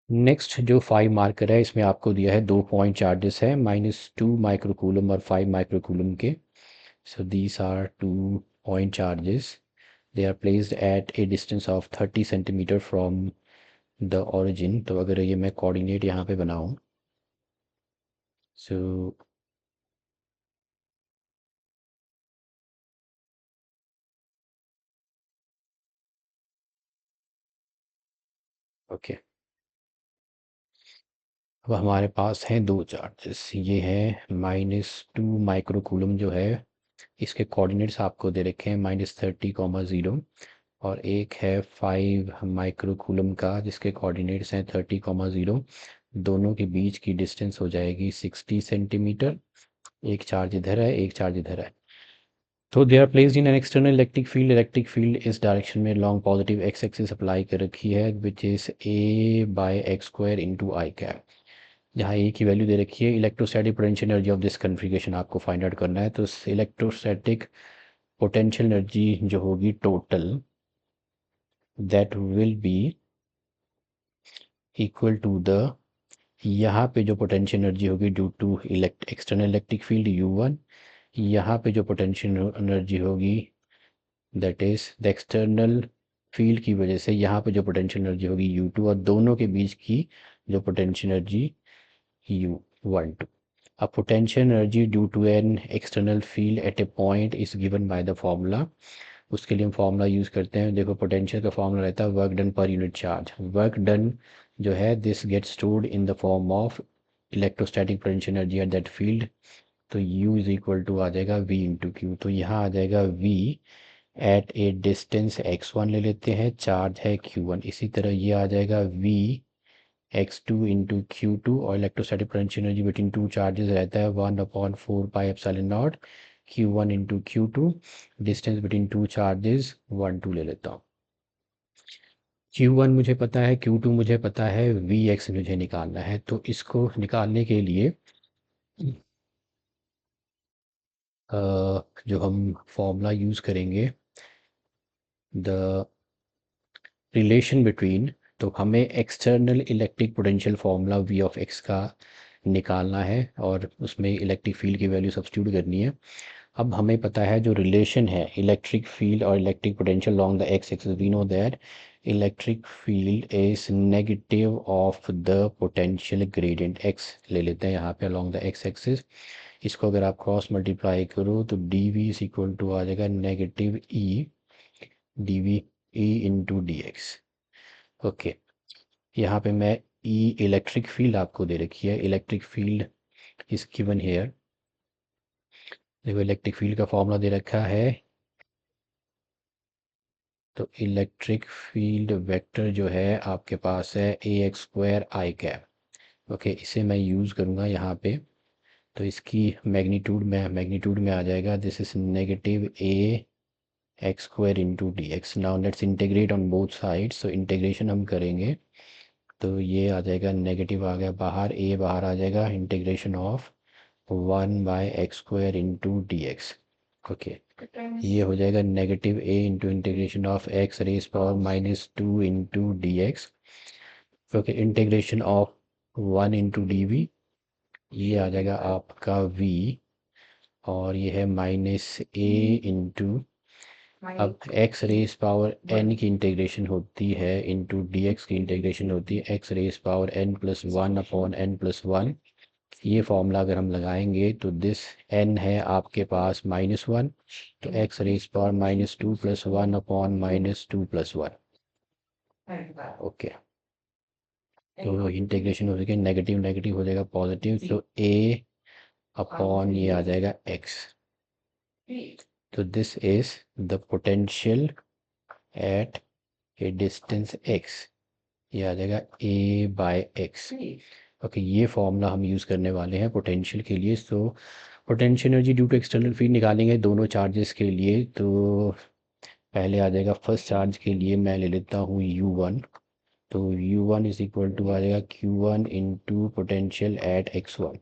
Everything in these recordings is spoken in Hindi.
नेक्स्ट जो 5 मार्कर है इसमें आपको दिया है 2 पॉइंट चार्जेस है -2 माइक्रोकूलम और 5 माइक्रोकूलम के। So these are 2 point charges. They are placed at a distance of 30 centimetre from the origin. तो अगर ये मैं कोऑर्डिनेट यहाँ पे बनाऊँ, सो ओके, अब हमारे पास हैं 2 चार्जेस। ये है -2 माइक्रोकूलम जो है, इसके कोऑर्डिनेट्स आपको दे रखे हैं -30, 0। और एक है 5 माइक्रोकूलम का जिसके कोऑर्डिनेट्स हैं 30, 0। दोनों के बीच की डिस्टेंस हो जाएगी 60 सेंटीमीटर। एक चार्ज इधर है, एक चार्ज इधर है। तो they are placed in an external electric field. Electric field इस डायरेक्शन में long positive x axis apply कर रखी है, which is A/x² into i cap. जहाँ ए की वैल्यू दे रखी है। Electrostatic potential energy of this configuration आपको फाइंड आउट करना है। तो इलेक्ट्रोस्टैटिक पोटेंशियल एनर्जी जो होगी total, that will be equal to the, यहाँ पे जो पोटेंशियल एनर्जी होगी due to external electric field U1, यहाँ पे जो पोटेंशियल एनर्जी होगी that is the external field की वजह से यहाँ पे जो पोटेंशियल एनर्जी होगी U2, और दोनों के बीच की जो पोटेंशियल एनर्जी U12। अब potential energy due to an external field at a point is given by the formula. उसके लिए हम फॉर्मूला यूज़ करते हैं। देखो, पोटेंशियल का फॉर्मूला रहता है work done per unit charge. Work done जो है this gets stored in the form of electrostatic potential energy at that field. तो U इज इक्वल टू आ जाएगा V इंटू क्यू। तो यहाँ आ जाएगा V eight a distance x1 ले लेते हैं, चार्ज है Q1। इसी तरह ये आ जाएगा V x2 इंटू Q2, और electrostatic potential energy between two charges रहता है 1/4πε0 Q1 into Q2। Distance between two charges 1 2 ले लेता हूँ। Q1 मुझे पता है, Q2 मुझे पता है, Vx मुझे निकालना है। तो इसको निकालने के लिए जो हम फॉर्मूला यूज़ करेंगे, द रिलेशन बिटवीन, तो हमें external electric potential formula V of x का निकालना है और उसमें इलेक्ट्रिक फील्ड की वैल्यू सब्स्टिट्यूट करनी है। अब हमें पता है जो रिलेशन है इलेक्ट्रिक फील्ड और electric potential long the x axis, we know that electric field is negative of the potential gradient x ले लेते हैं यहाँ पे अलॉन्ग द एक्स एक्सिस। इसको अगर आप क्रॉस मल्टीप्लाई करो तो D V is equal to आ जाएगा negative E D V E into D x. Okay, यहाँ पे मैं ई इलेक्ट्रिक फील्ड आपको दे रखी है। Electric field is given here. देखो, इलेक्ट्रिक फील्ड का फॉर्मूला दे रखा है। तो इलेक्ट्रिक फील्ड वेक्टर जो है आपके पास है AX² आई कैप। ओके, इसे मैं यूज़ करूँगा यहाँ पे। तो इसकी मैग्नीट्यूड में आ जाएगा, this is negative AX² into D x. Now let's integrate on both sides. तो इंटीग्रेशन हम करेंगे तो ये आ जाएगा, नेगेटिव आ गया बाहर, ए बाहर आ जाएगा, integration of 1/x² into D x. Okay, ये हो जाएगा negative A into integration of x raise power -2 into D x. Okay, integration of 1 into d v, ये आ जाएगा आपका V। और ये है -A इंटू, अब x रेज पावर n की इंटीग्रेशन होती है इंटू डी एक्स की इंटीग्रेशन होती है x रेज पावर n+1/n+1। ये फॉर्मूला अगर हम लगाएंगे तो दिस n है आपके पास -1, तो x रेज पावर -2 + 1/-2 + 1। ओके, तो इंटीग्रेशन हो जाएगी, नेगेटिव नेगेटिव हो जाएगा पॉजिटिव, तो a अपॉन ये आ जाएगा x। तो this is the potential at a distance x। ये आ जाएगा A/x। ओके, ये फॉर्मूला हम यूज़ करने वाले हैं पोटेंशियल के लिए। तो potential energy due to external field निकालेंगे दोनों चार्जेस के लिए। तो पहले आ जाएगा फर्स्ट चार्ज के लिए, मैं ले लेता हूँ U1। तो U1 इज इक्वल टू आ जाएगा Q1 into potential at x1।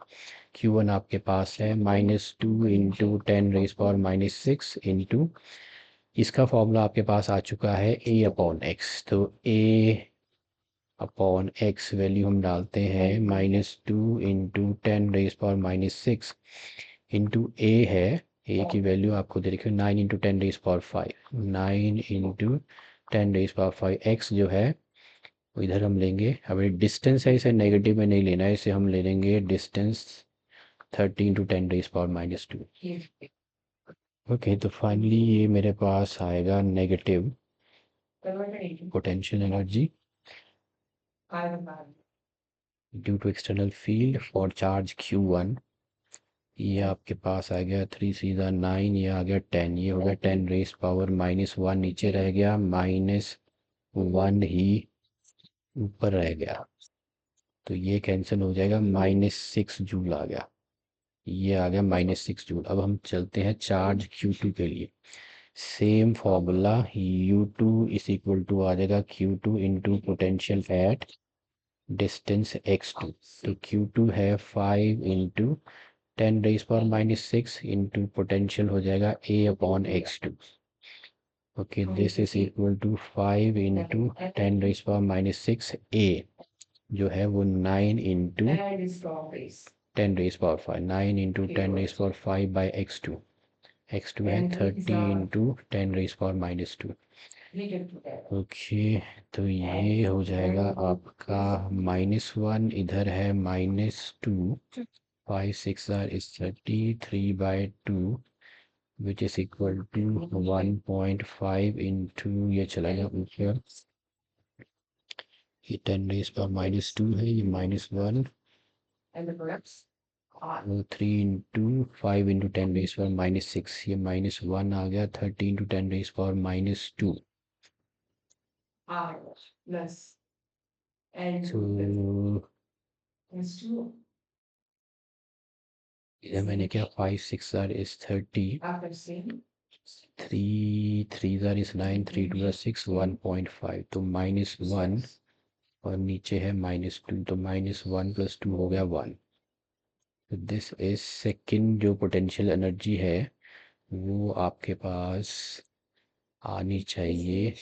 Q1 आपके पास है -2 इंटू 10⁻⁻⁶ इंटू, इसका फॉर्मूला आपके पास आ चुका है A/x। तो A अपॉन एक्स वैल्यू हम डालते हैं -2 इंटू 10⁻⁻⁶ इंटू ए है, ए की वैल्यू आपको दे रखी है 9 इंटू 10⁻⁵, 9 इंटू 10⁻⁵ एक्स जो है वो इधर हम लेंगे। हमें डिस्टेंस है, इसे नेगेटिव में नहीं लेना है, इसे हम ले लेंगे डिस्टेंस 30 इंटू 10⁻²। ओके, तो फाइनली ये मेरे पास आएगा negative potential energy due to external field for charge Q1। ये आपके पास आ गया 3 सीधा 9, ये आ गया 10, ये हो गया 10⁻⁻⁻1, नीचे रह गया -1 ही ऊपर रह गया, तो ये कैंसिल हो जाएगा, -6 जूल आ गया, ये आ गया -6 जूल। अब हम चलते हैं चार्ज Q2 के लिए। Same formula, U2 is equal to आ जाएगा Q2 into potential at distance x2। तो Q2 है 5 इंटू 10⁻⁻⁶ इंटू पोटेंशियल हो जाएगा A/x2। Okay, this is equal to 5 into 10⁻⁻⁶ A जो है वो 9 into 10⁵, 9 into 10⁵ by x2, x2 है 30 इंटू 10⁻⁻²। ओके, तो ये हो जाएगा आपका -1, इधर है -2, 5 6 is 30, 3/2 which is equal to 1.5 into, ये चला गया ऊपर, ये 10⁻² है, ये -1, 3 इंटू 5 इंटू 10⁻⁻⁶, ये -1 आ गया, 30 इंटू 10⁻²। तो इधर मैंने क्या, 5 6 is 30, 3 3 is 9, 3 2 6, 1.5, तो -1 और नीचे है -2, तो -1 + 2 हो गया 1। तो दिस इज सेकेंड जो पोटेंशियल एनर्जी है वो आपके पास आनी चाहिए,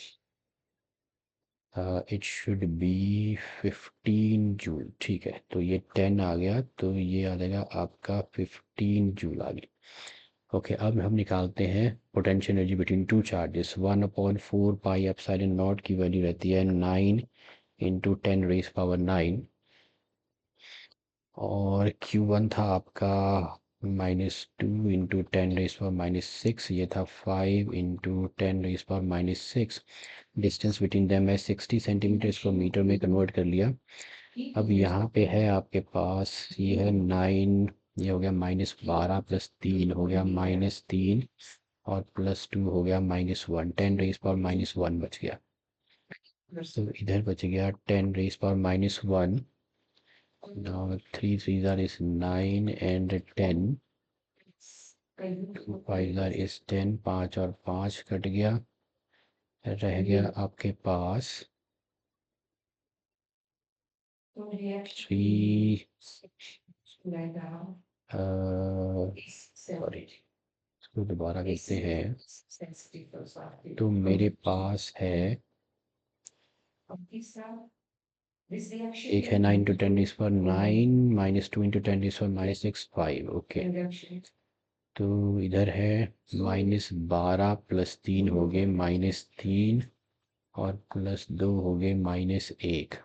इट शुड बी 15 जूल। ठीक है, तो ये 10 आ गया, तो ये आ जाएगा आपका 15 जूल आ गया। ओके, अब हम निकालते हैं potential energy between two charges. 1/4 pi epsilon not की वैल्यू रहती है 9 इंटू 10⁻⁹ और Q1 था आपका -2 इंटू 10⁻⁻⁶, ये था 5 इंटू 10⁻⁻⁶। डिस्टेंस बिटवीन दैम है 60 सेंटीमीटर, इसको मीटर में कन्वर्ट कर लिया। अब यहाँ पे है आपके पास, ये है 9, ये हो गया -12 + 3 हो गया -3 और +2 हो गया -1, 10⁻⁻1 बच गया। तो इधर बच गया 10⁻⁻1। Now 3 3s is 9 and 10, 2 5s is 10, 5 और 5 कट गया, रह गया आपके पास 3, सॉरी इसको दोबारा करते हैं। तो मेरे पास है एक है 9 इंटू 10⁻⁹ -2 इंटू 10⁻⁻⁶ 5। ओके, तो इधर है -12 + 3 हो गए -3 और +2 हो गए -1,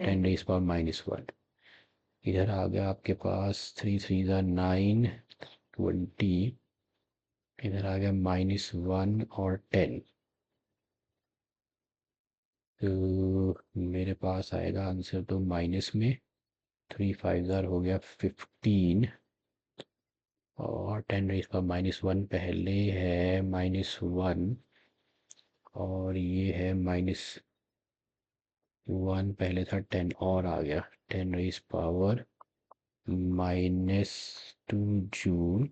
10⁻⁻1। इधर आ गया आपके पास 3 3s are 9, 20, इधर आ गया -1 और 10। तो मेरे पास आएगा आंसर तो माइनस में, 3 5s हो गया 15 और 10⁻⁻1 पहले है -1 और ये है -1, पहले था 10 और आ गया 10⁻⁻² जूल,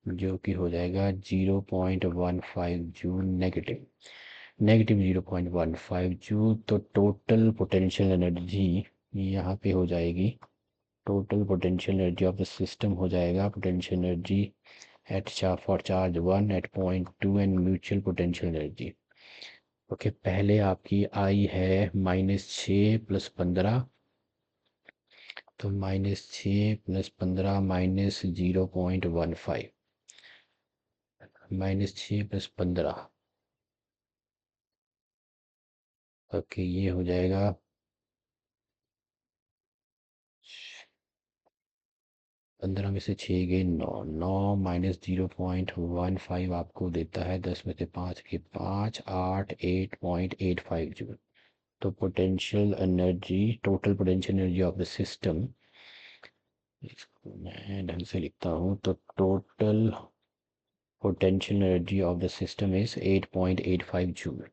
जो कि हो जाएगा 0.15 जूल, नेगेटिव 0.15 जूल। तो टोटल पोटेंशियल एनर्जी यहाँ पे हो जाएगी, total potential energy of the system हो जाएगा, potential energy eight for charge 1 at point 2 and mutual potential energy okay, पहले आपकी आई है -6 + 15, तो -6 + 15 -0.15, -6 + 15। ओके, ये हो जाएगा 15 में से 6 गए 9, 9 -0.15 आपको देता है 10 में से 5 के 5, 8, 8.85 जूल। तो potential energy, total potential energy of the system, इसको मैं ढंग से लिखता हूँ, तो total potential energy of the system is 8.85 joule.